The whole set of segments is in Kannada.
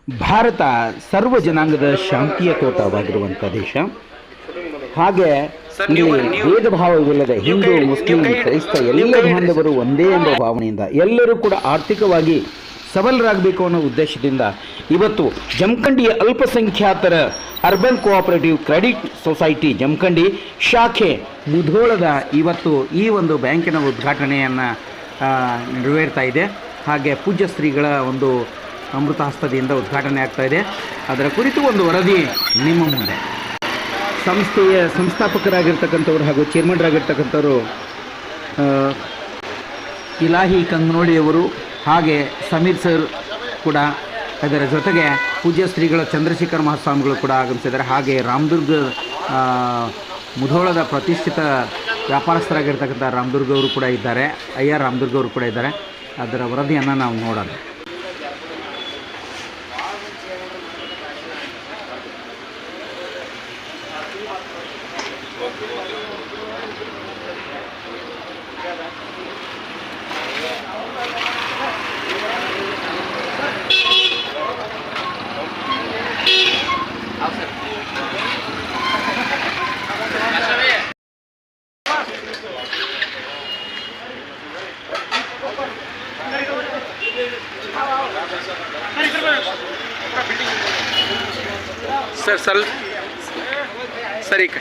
ಭಾರತ ಸರ್ವ ಜನಾಂಗದ ಶಾಂತಿಯ ತೋಟವಾಗಿರುವಂಥ ದೇಶ. ಹಾಗೆ ಇಲ್ಲಿ ಭೇದ ಭಾವವಿಲ್ಲದೆ ಹಿಂದೂ, ಮುಸ್ಲಿಂ, ಕ್ರೈಸ್ತ ಎಲ್ಲ ಬಾಂಧವರು ಒಂದೇ ಎಂಬ ಭಾವನೆಯಿಂದ ಎಲ್ಲರೂ ಕೂಡ ಆರ್ಥಿಕವಾಗಿ ಸಬಲರಾಗಬೇಕು ಅನ್ನೋ ಉದ್ದೇಶದಿಂದ ಇವತ್ತು ಜಮಖಂಡಿಯ ಅಲ್ಪಸಂಖ್ಯಾತರ urban cooperative credit society Jamkhandi ಶಾಖೆ ಮುಧೋಳದ ಇವತ್ತು ಈ ಒಂದು ಬ್ಯಾಂಕಿನ ಉದ್ಘಾಟನೆಯನ್ನು ನೆರವೇರ್ತಾ ಇದೆ. ಹಾಗೆ ಪೂಜ್ಯ ಶ್ರೀಗಳ ಒಂದು ಅಮೃತ ಹಸ್ತದಿಂದ ಉದ್ಘಾಟನೆ ಆಗ್ತಾ ಇದೆ. ಅದರ ಕುರಿತು ಒಂದು ವರದಿ ನಿಮ್ಮ ಮುಂದೆ. ಸಂಸ್ಥೆಯ ಸಂಸ್ಥಾಪಕರಾಗಿರ್ತಕ್ಕಂಥವ್ರು ಹಾಗೂ ಚೇರ್ಮನ್ರಾಗಿರ್ತಕ್ಕಂಥವ್ರು ಇಲಾಹಿ ಕಂಗನೋಳಿಯವರು, ಹಾಗೆ ಸಮೀರ್ ಸರ್ ಕೂಡ ಅದರ ಜೊತೆಗೆ ಪೂಜ್ಯ ಶ್ರೀಗಳ ಚಂದ್ರಶೇಖರ ಮಹಾಸ್ವಾಮಿಗಳು ಕೂಡ ಆಗಮಿಸಿದ್ದಾರೆ. ಹಾಗೆ ರಾಮದುರ್ಗ ಮುಧೋಳದ ಪ್ರತಿಷ್ಠಿತ ವ್ಯಾಪಾರಸ್ಥರಾಗಿರ್ತಕ್ಕಂಥ ರಾಮದುರ್ಗ ಅವರು ಕೂಡ ಇದ್ದಾರೆ, ಅಯ್ಯರ್ ರಾಮದುರ್ಗ ಅವರು ಕೂಡ ಇದ್ದಾರೆ. ಅದರ ವರದಿಯನ್ನು ನಾವು ನೋಡೋಣ. सर सल सर एक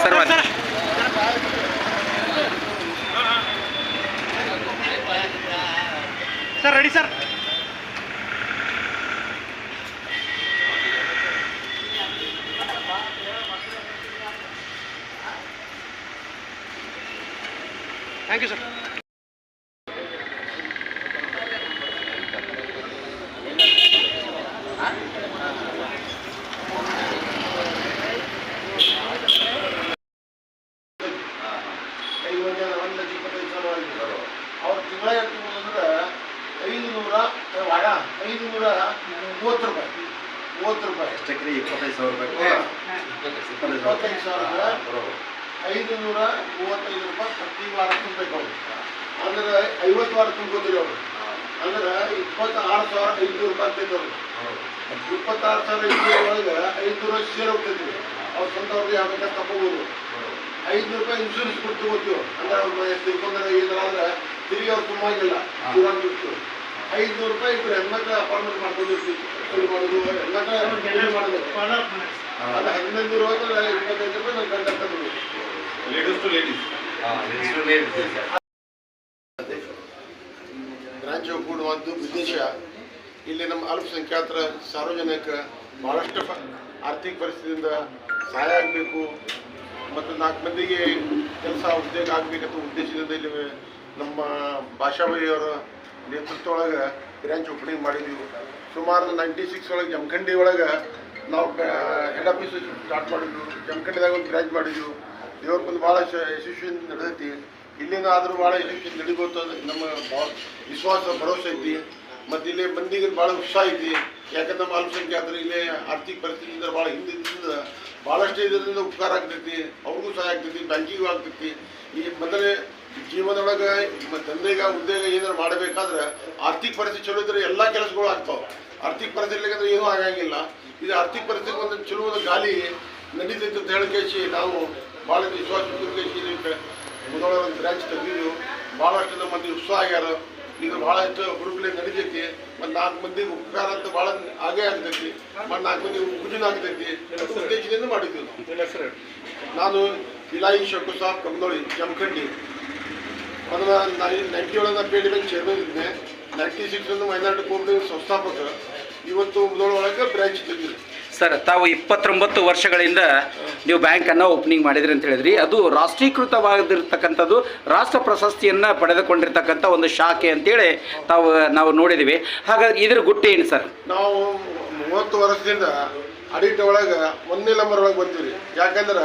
sir sir ready sir thank you sir. ಅವ್ರ ತಿಂಗಳ ಅಂದ್ರೆ 530 ರೂಪಾಯಿ ಎಷ್ಟಕ್ಕೆ 25,000 ರೂಪಾಯಿ 25,000 535 ರೂಪಾಯಿ ಪ್ರತಿ ವಾರ ತುಂಬಬೇಕು ಅವರು. ಅಂದ್ರೆ 50 ವಾರ ತುಂಬೋದ್ರಿ ಅವರು. ಅಂದ್ರೆ 26,500 ರೂಪಾಯಿ ತೆಗೆದವರು. 26,500 ಒಳಗೆ 500 ಶೇರ್ ಹೋಗ್ತೈತಿ. ಅವ್ರ ಸ್ವಂತವ್ರಿಗೆ ಯಾವ ಬೇಕಾದ್ರೆ ತಗೋಬೋದು. 500 ರೂಪಾಯಿ ಇನ್ಶೂರೆನ್ಸ್ ಕೊಟ್ಟು ತಗೋತೀವಿ. ಅಂದ್ರೆ ಅವ್ರು ತಿಳ್ಕೊಂಡ್ರೆ ಏನಾದ್ರೆ ತಿರುಗಿ ಅವ್ರು ತುಂಬಾಗಿಲ್ಲ ಬಿಟ್ಟು 500 ರೂಪಾಯಿ ಇಬ್ಬರು ಹೆಣ್ಮಕ್ಳು ಅಪಾರ್ಟ್ಮೆಂಟ್ ಮಾಡ್ಕೊಂಡಿರ್ತೀವಿ. ಮಾಡೋದು ಹೆಣ್ಮಕ್ಳು ಮಾಡಬೇಕು. ಅದು 15 ರೂಪಾಯಿ 25 ರೂಪಾಯಿ ನಾನು ಗಂಟೆ ತಗೋದು. ಲೇಡೀಸ್ ಟು ಲೇಡೀಸ್ ಬ್ರಾಂಚ್ ಒಗ್ಗೂಡುವಂಥ ಉದ್ದೇಶ ಇಲ್ಲಿ ನಮ್ಮ ಅಲ್ಪಸಂಖ್ಯಾತರ ಸಾರ್ವಜನಿಕ ಭಾಳಷ್ಟು ಆರ್ಥಿಕ ಪರಿಸ್ಥಿತಿಯಿಂದ ಸಹಾಯ ಆಗಬೇಕು ಮತ್ತು 4 ಮಂದಿಗೆ ಕೆಲಸ ಉದ್ಯೋಗ ಆಗಬೇಕಂತ ಉದ್ದೇಶದಿಂದ ಇಲ್ಲಿ ನಮ್ಮ ಭಾಷಾಬಾಯಿಯವರ ನೇತೃತ್ವ ಒಳಗೆ ಬ್ರಾಂಚ್ ಓಪನಿಂಗ್ ಮಾಡಿದ್ದೀವಿ. ಸುಮಾರು 96 ಒಳಗೆ ಜಮಖಂಡಿ ಒಳಗೆ ನಾವು ಹೆಡ್ ಆಫೀಸ್ ಸ್ಟಾರ್ಟ್ ಮಾಡಿದ್ವಿ. ಜಮಖಂಡಿದಾಗ ಒಂದು ಬ್ರಾಂಚ್ ಮಾಡಿದ್ವಿ. ದೇವ್ರ ಬಂದು ಭಾಳ ಯಶಸ್ವಿ ನಡೆದೈತಿ. ಇಲ್ಲಿಂದ ಆದರೂ ಭಾಳ ಯಶಸ್ವಿ ನಡಿಬೋದು ನಮ್ಮ ವಿಶ್ವಾಸ ಭರವಸೆ ಐತಿ. ಮತ್ತು ಇಲ್ಲಿ ಮಂದಿಗೆ ಭಾಳ ಉತ್ಸಾಹ ಐತಿ. ಯಾಕಂದ್ರೆ ನಮ್ಮ ಅಲ್ಪಸಂಖ್ಯಾತರು ಇಲ್ಲಿ ಆರ್ಥಿಕ ಪರಿಸ್ಥಿತಿಯಿಂದ ಭಾಳ ಹಿಂದಿನಿಂದ ಭಾಳಷ್ಟು ಇದರಿಂದ ಉಪಕಾರ ಆಗ್ತೈತಿ. ಅವ್ರಿಗೂ ಸಹಾಯ ಆಗ್ತೈತಿ, ಬ್ಯಾಂಕಿಗೂ ಆಗ್ತೈತಿ. ಈ ಮೊದಲೇ ಜೀವನದೊಳಗೆ ತಂದೆಗ ಉದ್ಯೋಗ ಏನಾರು ಮಾಡಬೇಕಾದ್ರೆ ಆರ್ಥಿಕ ಪರಿಸ್ಥಿತಿ ಚಲೋ ಇದ್ರೆ ಎಲ್ಲ ಕೆಲಸಗಳು ಆಗ್ತಾವೆ. ಆರ್ಥಿಕ ಪರಿಸ್ಥಿತಿ ಇಲ್ಲಂದ್ರೆ ಏನೂ ಆಗಂಗಿಲ್ಲ. ಇದು ಆರ್ಥಿಕ ಪರಿಸ್ಥಿತಿ ಒಂದು ಚಲೋ ಒಂದು ಗಾಲಿ ನಡೀತೈತೆ ಅಂತ ಹೇಳಿಕೇಸಿ ನಾವು ಭಾಳ ವಿಶ್ವಾಸ ಮುದೋಳ ಒಂದು ಬ್ರಾಂಚ್ ತೆಗೆದಿದ್ದು ಭಾಳಷ್ಟು ನಮ್ಮ ಮಂದಿ ಉತ್ಸಾಹ ಆಗ್ಯಾರ. ಇದು ಭಾಳ ಹೆಚ್ಚು ಹುಡುಗಲೇ ನಡೀತೈತಿ. ಮತ್ತು 4 ಮಂದಿಗೆ ಉಪಕಾರ ಅಂತ ಭಾಳ ಆಗೇ ಆಗ್ತೈತಿ. ಮತ್ತು 4 ಮಂದಿ ಉಪಜನ ಆಗ್ತೈತಿ. ಉದ್ದೇಶದಿಂದ ಮಾಡಿದ್ದೀವಿ. ನಾನು ಇಲಾಹಿ ಶಂಕು ಸಾಬ್ ಕಂಗನೋಳಿ ಜಮಖಂಡಿ. ಮೊದಲ 97 ಪೇಡಿ ಬ್ಯಾಂಕ್ ಚೇರ್ಮನ್ ಇದ್ದೆ. 96 ಮೈನಾರಿಟಿ ಕೋಆಪರೇಟಿವ್ ಸಂಸ್ಥಾಪಕ. ಇವತ್ತು ಮುದೋಳೊಳಗೆ ಬ್ರಾಂಚ್ ತೆಗೆದಿದೆ. ಸರ್, ತಾವು 29 ವರ್ಷಗಳಿಂದ ನೀವು ಬ್ಯಾಂಕನ್ನು ಓಪನಿಂಗ್ ಮಾಡಿದ್ರಿ ಅಂತ ಹೇಳಿದ್ರಿ. ಅದು ರಾಷ್ಟ್ರೀಕೃತವಾಗಿರ್ತಕ್ಕಂಥದ್ದು, ರಾಷ್ಟ್ರ ಪ್ರಶಸ್ತಿಯನ್ನು ಪಡೆದುಕೊಂಡಿರ್ತಕ್ಕಂಥ ಒಂದು ಶಾಖೆ ಅಂತೇಳಿ ನಾವು ನೋಡಿದ್ದೀವಿ. ಹಾಗಾದ್ರೆ ಇದ್ರ ಗುಟ್ಟು ಏನು ಸರ್? ನಾವು 30 ವರ್ಷದಿಂದ ಅಡಿಟ್ ಒಳಗೆ 1ನೇ ನಂಬರ್ ಒಳಗೆ ಬಂದಿವ್ರಿ. ಯಾಕಂದ್ರೆ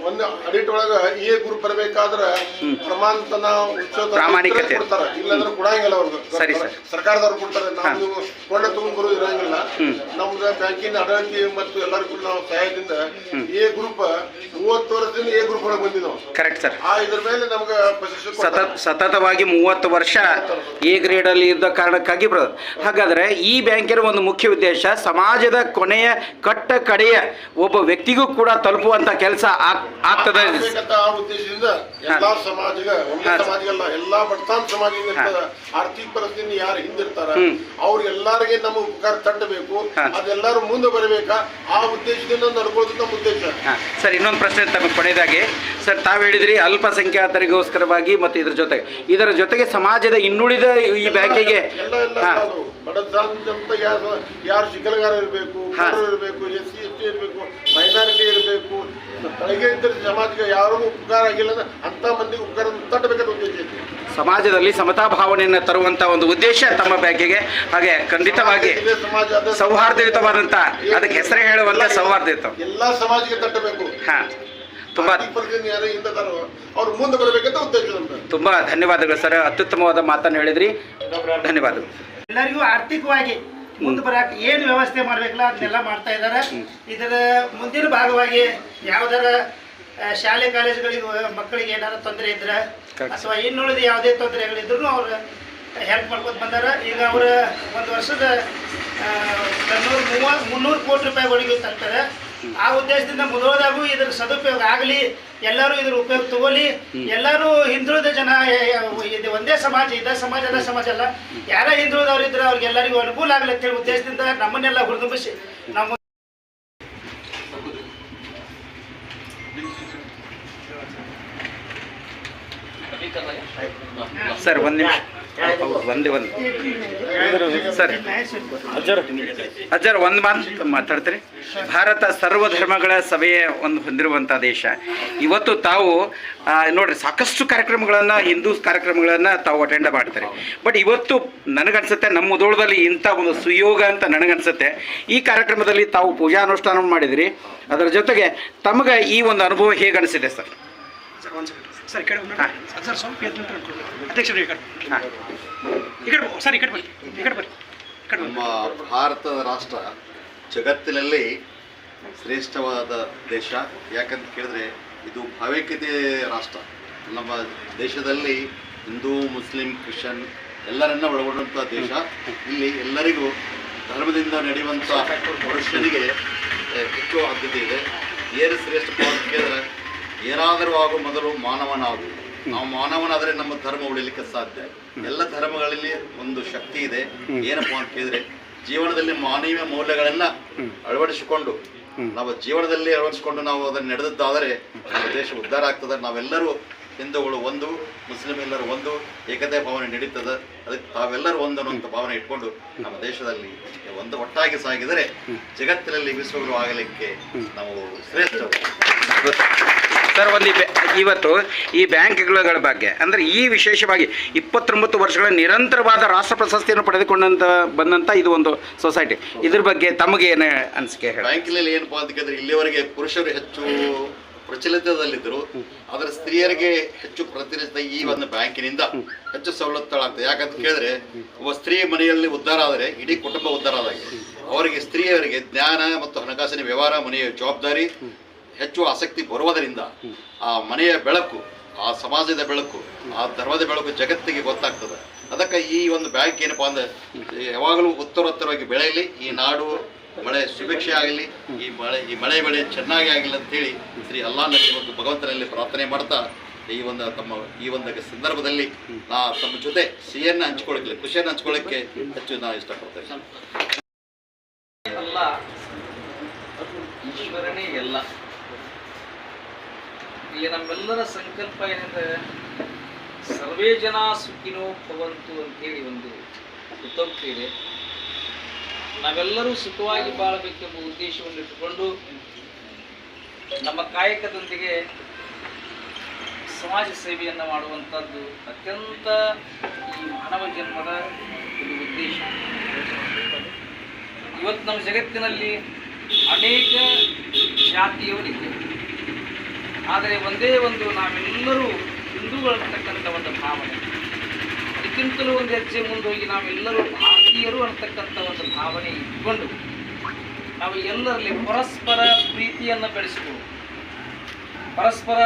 ಒಂದು ಅಡಿಟ್ ಒಳಗೆ ಎ ಗ್ರೂಪ್ ಬರಬೇಕಾದ್ರೆ ಪ್ರಮಾಣತನ ಪ್ರಾಮಾಣಿಕತೆ ಕೊಡ್ತಾರ, ಇಲ್ಲಾಂದ್ರೆ ಕೊಡಂಗಿಲ್ಲ ಅವ್ರಿಗೆ. ಸರಿ ಸರ್, ಸರ್ಕಾರದವ್ರು ಕೊಡ್ತಾರೆ, ನಾವು ಕೊಂಡ ತಗೊಂಡ್ ಬರೋದು ಇರಂಗಿಲ್ಲ. ನಮ್ದು ಬ್ಯಾಂಕಿನ ಆಡಳಿತ ಮತ್ತು ಎಲ್ಲರಿಗೂ ನಾವು ಸಹಾಯದಿಂದ ಎ ಗ್ರೂಪ್ 30 ವರ್ಷದಿಂದ ಎ ಗ್ರೂಪ್ ಒಳಗೆ ಬಂದಿವಿ ನಾವು. Correct sir. ಇದ್ರ ಮೇಲೆ ನಮ್ಗೆ ಸತತವಾಗಿ 30 ವರ್ಷ ಎ ಗ್ರೇಡ್ ಅಲ್ಲಿ ಇದ್ದ ಕಾರಣಕ್ಕಾಗಿ ಬರೋದು. ಹಾಗಾದ್ರೆ ಈ ಬ್ಯಾಂಕಿನ ಒಂದು ಮುಖ್ಯ ಉದ್ದೇಶ ಸಮಾಜದ ಕೊನೆಯ ಕಡೆಯ ಒಬ್ಬ ವ್ಯಕ್ತಿಗೂ ಕೂಡ ತಲುಪುವಂತ ಕೆಲಸ ಆಗ್ತದೆ. ಆ ಉದ್ದೇಶದಿಂದ ಎಲ್ಲಾ ಸಮಾಜಗ ಸಮಾಜಗಲ್ಲ ಎಲ್ಲಾ ಬಡತಾನ್ ಸಮಾಜದಿಂದ ಆರ್ಥಿಕ ಪರಿಸ್ಥಿತಿ ಯಾರು ಹಿಂದಿರ್ತಾರ ಅವ್ರಿಗೆಲ್ಲರಿಗೆ ನಮ್ಮ ಉಪಕಾರ ತಟ್ಟಬೇಕು, ಅದೆಲ್ಲರೂ ಮುಂದೆ ಬರಬೇಕಾ, ಆ ಉದ್ದೇಶದಿಂದ ನಡ್ಕೊಳ್ಳೋದು ನಮ್ಮ ಉದ್ದೇಶ. ಸರ್, ಇನ್ನೊಂದು ಪ್ರಶ್ನೆ ತಮಗೆ ಕೊನೆಯದಾಗಿ ಸರ್, ತಾವು ಹೇಳಿದ್ರಿ ಅಲ್ಪಸಂಖ್ಯಾತರಿಗೋಸ್ಕರವಾಗಿ ಮತ್ತು ಇದರ ಜೊತೆಗೆ ಸಮಾಜದ ಇನ್ನುಳಿದ ಈ ಬ್ಯಾಂಕಿಗೆ ಬಡತನ ಯಾರು ಶಿಕಲಗಾರ ಇರಬೇಕು, ಇರಬೇಕು, SC ST ಇರಬೇಕು, ಮೈನಾರಿಟಿ ಇರಬೇಕು, ಕೆಳಗೆ ಇದ್ದ ಸಮಾಜಕ್ಕೆ ಯಾರಿಗೂ ಉಪಕಾರ ಆಗಿಲ್ಲ ಅಂತ ಮಂದಿಗೆ ಉಪಕಾರ ತಟ್ಟಬೇಕಾದ ಉದ್ದೇಶ ಐತಿ. ಸಮಾಜದಲ್ಲಿ ಸಮತಾ ಭಾವನೆಯನ್ನು ತರುವಂತ ಒಂದು ಉದ್ದೇಶ ತಮ್ಮ ಬ್ಯಾಂಕಿಗೆ. ಹಾಗೆ ಖಂಡಿತವಾಗಿ ಸೌಹಾರ್ದಯುತವಾದಂತ, ಅದಕ್ಕೆ ಹೆಸರೇ ಹೇಳುವಂತ ಸೌಹಾರ್ದಯುತ ಎಲ್ಲಾ ಸಮಾಜಕ್ಕೆ ತಟ್ಟಬೇಕು. ತುಂಬಾ ಅವ್ರು ಮುಂದೆ ಬರಬೇಕಂತ ಉದ್ದೇಶ. ತುಂಬಾ ಧನ್ಯವಾದಗಳು ಸರ್, ಅತ್ಯುತ್ತಮವಾದ ಮಾತನ್ನು ಹೇಳಿದ್ರಿ. ಧನ್ಯವಾದಗಳು. ಎಲ್ಲರಿಗೂ ಆರ್ಥಿಕವಾಗಿ ಮುಂದೆ ಬರಕ್ಕೆ ಏನು ವ್ಯವಸ್ಥೆ ಮಾಡಬೇಕಲ್ಲ ಅದನ್ನೆಲ್ಲ ಮಾಡ್ತಾ ಇದ್ದಾರೆ. ಇದರ ಮುಂದಿನ ಭಾಗವಾಗಿ ಯಾವ್ದಾರ ಶಾಲೆ ಕಾಲೇಜುಗಳಿಗೆ ಮಕ್ಕಳಿಗೆ ಏನಾರ ತೊಂದರೆ ಇದ್ರೆ ಅಥವಾ ಇನ್ನುಳಿದ ಯಾವುದೇ ತೊಂದರೆಗಳಿದ್ರು ಅವ್ರು ಹೆಲ್ಪ್ ಮಾಡ್ಕೊತ ಬಂದಾರ. ಈಗ ಅವರ ಒಂದು ವರ್ಷದ 300 ಕೋಟಿ ರೂಪಾಯಿಗಳಿಗೆ ತರ್ತಾರೆ. ಆ ಉದ್ದೇಶದಿಂದ ಮುಂದೋದಾಗೂ ಇದ್ರ ಸದುಪಯೋಗ ಆಗಲಿ, ಎಲ್ಲರೂ ಇದ್ರ ಉಪಯೋಗ ತಗೋಲಿ, ಎಲ್ಲರೂ ಹಿಂದುಳಿದ ಜನ, ಇದು ಒಂದೇ ಸಮಾಜ, ಇದ ಸಮಾಜ ಅದ ಸಮಾಜ ಅಲ್ಲ, ಯಾರ ಹಿಂದುಳಿದವ್ರು ಇದ್ರೆ ಅವ್ರಿಗೆಲ್ಲರಿಗೂ ಅನುಕೂಲ ಆಗಲಿ ಅಂತೇಳಿ ಉದ್ದೇಶದಿಂದ ನಮ್ಮನ್ನೆಲ್ಲ ಹುರಿದುಂಬಿಸಿ ನಮ್ಮ ಸರ್ ಒಂದು ನಿಮಿಷ ಸರ್ ಅಜ್ಜರ್ ಒಂದು ಮಾತು ಮಾತಾಡ್ತೀರಿ. ಭಾರತ ಸರ್ವಧರ್ಮಗಳ ಸಭೆಯ ಹೊಂದಿರುವಂಥ ದೇಶ. ಇವತ್ತು ತಾವು ನೋಡ್ರಿ ಸಾಕಷ್ಟು ಕಾರ್ಯಕ್ರಮಗಳನ್ನು, ಹಿಂದೂ ಕಾರ್ಯಕ್ರಮಗಳನ್ನು ತಾವು ಅಟೆಂಡ್ ಮಾಡ್ತಾರೆ. ಬಟ್ ಇವತ್ತು ನನಗನ್ಸುತ್ತೆ ನಮ್ಮ ಮುಧೋಳದಲ್ಲಿ ಇಂಥ ಒಂದು ಸುಯೋಗ ಅಂತ ನನಗನ್ಸುತ್ತೆ. ಈ ಕಾರ್ಯಕ್ರಮದಲ್ಲಿ ತಾವು ಪೂಜಾ ಅನುಷ್ಠಾನ ಮಾಡಿದಿರಿ, ಅದರ ಜೊತೆಗೆ ತಮಗೆ ಈ ಒಂದು ಅನುಭವ ಹೇಗೆ ಅನಿಸಿದೆ ಸರ್? ಸರ್ ಸರ್ ಸ್ವಲ್ಪ ಅಧ್ಯಕ್ಷರು ನಮ್ಮ ಭಾರತದ ರಾಷ್ಟ್ರ ಜಗತ್ತಿನಲ್ಲಿ ಶ್ರೇಷ್ಠವಾದ ದೇಶ. ಯಾಕಂತ ಕೇಳಿದ್ರೆ ಇದು ಭಾವೈಕ್ಯತೆ ರಾಷ್ಟ್ರ. ನಮ್ಮ ದೇಶದಲ್ಲಿ ಹಿಂದೂ, ಮುಸ್ಲಿಂ, ಕ್ರಿಶ್ಚಿಯನ್ ಎಲ್ಲರನ್ನ ಒಳಗೊಂಡಂಥ ದೇಶ. ಇಲ್ಲಿ ಎಲ್ಲರಿಗೂ ಧರ್ಮದಿಂದ ನಡೆಯುವಂಥ ಮನುಷ್ಯನಿಗೆ ಹೆಚ್ಚು ಆದ್ಯತೆ ಇದೆ. ಏನು ಶ್ರೇಷ್ಠ ಅಂತ ಕೇಳಿದ್ರೆ ಏನಾದರೂ ಆಗೋ ಮೊದಲು ಮಾನವನಾಗು. ನಾವು ಮಾನವನಾದರೆ ನಮ್ಮ ಧರ್ಮ ಉಳಿಲಿಕ್ಕೆ ಸಾಧ್ಯ. ಎಲ್ಲ ಧರ್ಮಗಳಲ್ಲಿ ಒಂದು ಶಕ್ತಿ ಇದೆ. ಏನಪ್ಪಾ ಅಂತ ಕೇಳಿದ್ರೆ ಜೀವನದಲ್ಲಿ ಮಾನವೀಯ ಮೌಲ್ಯಗಳನ್ನ ಅಳವಡಿಸಿಕೊಂಡು ನಾವು ಜೀವನದಲ್ಲಿ ಅಳವಡಿಸಿಕೊಂಡು ನಾವು ಅದನ್ನು ನಡೆದದ್ದಾದರೆ ನಮ್ಮ ದೇಶ ಉದ್ಧಾರ ಆಗ್ತದೆ. ನಾವೆಲ್ಲರೂ ಹಿಂದೂಗಳು ಒಂದು, ಮುಸ್ಲಿಂ ಎಲ್ಲರೂ ಒಂದು, ಏಕತೆ ಭಾವನೆ ನಡೀತದೆ. ಅದಕ್ಕೆ ತಾವೆಲ್ಲರೂ ಒಂದು ಅನ್ನುವಂಥ ಭಾವನೆ ಇಟ್ಕೊಂಡು ನಮ್ಮ ದೇಶದಲ್ಲಿ ಒಂದು ಒಟ್ಟಾಗಿ ಸಾಗಿದರೆ ಜಗತ್ತಿನಲ್ಲಿ ವಿಶ್ವಗುರು ಆಗಲಿಕ್ಕೆ ನಾವು ಶ್ರೇಷ್ಠ. ಸರ್, ಇವತ್ತು ಈ ಬ್ಯಾಂಕ್ಗಳ ಬಗ್ಗೆ ಅಂದರೆ ಈ ವಿಶೇಷವಾಗಿ 29 ವರ್ಷಗಳ ನಿರಂತರವಾದ ರಾಷ್ಟ್ರ ಪ್ರಶಸ್ತಿಯನ್ನು ಪಡೆದುಕೊಂಡಂತ ಬಂದಂಥ ಇದು ಒಂದು ಸೊಸೈಟಿ, ಇದ್ರ ಬಗ್ಗೆ ತಮಗೇನು ಅನಿಸಿಕೆ ಹೇಳಿ? ಬ್ಯಾಂಕಿನಲ್ಲಿ ಏನಪ್ಪಾ ಅಂತ ಕೇಳಿದ್ರೆ ಇಲ್ಲಿವರೆಗೆ ಪುರುಷರು ಹೆಚ್ಚು ಪ್ರಚಲಿತದಲ್ಲಿದ್ದರು, ಆದರೆ ಸ್ತ್ರೀಯರಿಗೆ ಹೆಚ್ಚು ಪ್ರತಿನಿಧಿತ ಈ ಒಂದು ಬ್ಯಾಂಕಿನಿಂದ ಹೆಚ್ಚು ಸವಲತ್ತುಗಳಾಗ್ತದೆ. ಯಾಕಂತ ಕೇಳಿದ್ರೆ ಒಬ್ಬ ಸ್ತ್ರೀ ಮನೆಯಲ್ಲಿ ಉದ್ಧಾರ ಆದರೆ ಇಡೀ ಕುಟುಂಬ ಉದ್ಧಾರ ಆದಾಗೆ. ಅವರಿಗೆ ಸ್ತ್ರೀಯರಿಗೆ ಜ್ಞಾನ ಮತ್ತು ಹಣಕಾಸಿನ ವ್ಯವಹಾರ, ಮನೆಯ ಜವಾಬ್ದಾರಿ ಹೆಚ್ಚು ಆಸಕ್ತಿ ಬರುವುದರಿಂದ ಆ ಮನೆಯ ಬೆಳಕು, ಆ ಸಮಾಜದ ಬೆಳಕು, ಆ ಧರ್ಮದ ಬೆಳಕು ಜಗತ್ತಿಗೆ ಗೊತ್ತಾಗ್ತದೆ. ಅದಕ್ಕೆ ಈ ಒಂದು ಬ್ಯಾಂಕ್ ಏನಪ್ಪಾ ಅಂದ್ರೆ ಯಾವಾಗಲೂ ಉತ್ತರೋತ್ತರವಾಗಿ ಬೆಳೆಯಲಿ, ಈ ನಾಡು ಮಳೆ ಸುಭಿಕ್ಷೆ ಆಗಲಿ, ಈ ಮಳೆ ಬೆಳೆ ಚೆನ್ನಾಗಿ ಆಗಿಲ್ಲ ಅಂತೇಳಿ ಶ್ರೀ ಅಲ್ಲಾಹನಲ್ಲಿ ಮತ್ತು ಭಗವಂತನಲ್ಲಿ ಪ್ರಾರ್ಥನೆ ಮಾಡ್ತಾ ಈ ಒಂದು ಸಂದರ್ಭದಲ್ಲಿ ತಮ್ಮ ಜೊತೆ ಸಿಹಿಯನ್ನು ಹಂಚ್ಕೊಳ್ಳಿಕ್ಕೆ, ಖುಷಿಯನ್ನು ಹಂಚ್ಕೊಳ್ಳಿಕ್ಕೆ ಹೆಚ್ಚು ನಾನು ಇಷ್ಟಪಡ್ತೇನೆ. ಎಲ್ಲ ಈಶ್ವರನೇ ಎಲ್ಲ. ಇಲ್ಲಿ ನಮ್ಮೆಲ್ಲರ ಸಂಕಲ್ಪ ಏನೆಂದರೆ ಸರ್ವೇ ಜನ ಸುಖಿನೋ ಭವಂತು ಅಂತೇಳಿ ಒಂದು ಉತ್ತೋಕ್ತಿ ಇದೆ. ನಾವೆಲ್ಲರೂ ಸುಖವಾಗಿ ಬಾಳಬೇಕೆಂಬ ಉದ್ದೇಶವನ್ನು ಇಟ್ಟುಕೊಂಡು ನಮ್ಮ ಕಾಯಕದೊಂದಿಗೆ ಸಮಾಜ ಸೇವೆಯನ್ನು ಮಾಡುವಂಥದ್ದು ಅತ್ಯಂತ ಈ ಮಾನವ ಜನ್ಮದ ಒಂದು ಉದ್ದೇಶ. ಇವತ್ತು ನಮ್ಮ ಜಗತ್ತಿನಲ್ಲಿ ಅನೇಕ ಜಾತಿಯವರಿದೆ. ಆದರೆ ಒಂದೇ ಒಂದು ನಾವೆಲ್ಲರೂ ಹಿಂದೂಗಳಂತಕ್ಕಂಥ ಒಂದು ಭಾವನೆ, ಅದಕ್ಕಿಂತಲೂ ಒಂದು ಹೆಜ್ಜೆ ಮುಂದೋಗಿ ನಾವೆಲ್ಲರೂ ಭಾರತೀಯರು ಅಂತಕ್ಕಂಥ ಒಂದು ಭಾವನೆ ಇಟ್ಕೊಂಡು ನಾವು ಎಲ್ಲರಲ್ಲಿ ಪರಸ್ಪರ ಪ್ರೀತಿಯನ್ನು ಬೆಳೆಸಿಕೊಂಡು ಪರಸ್ಪರ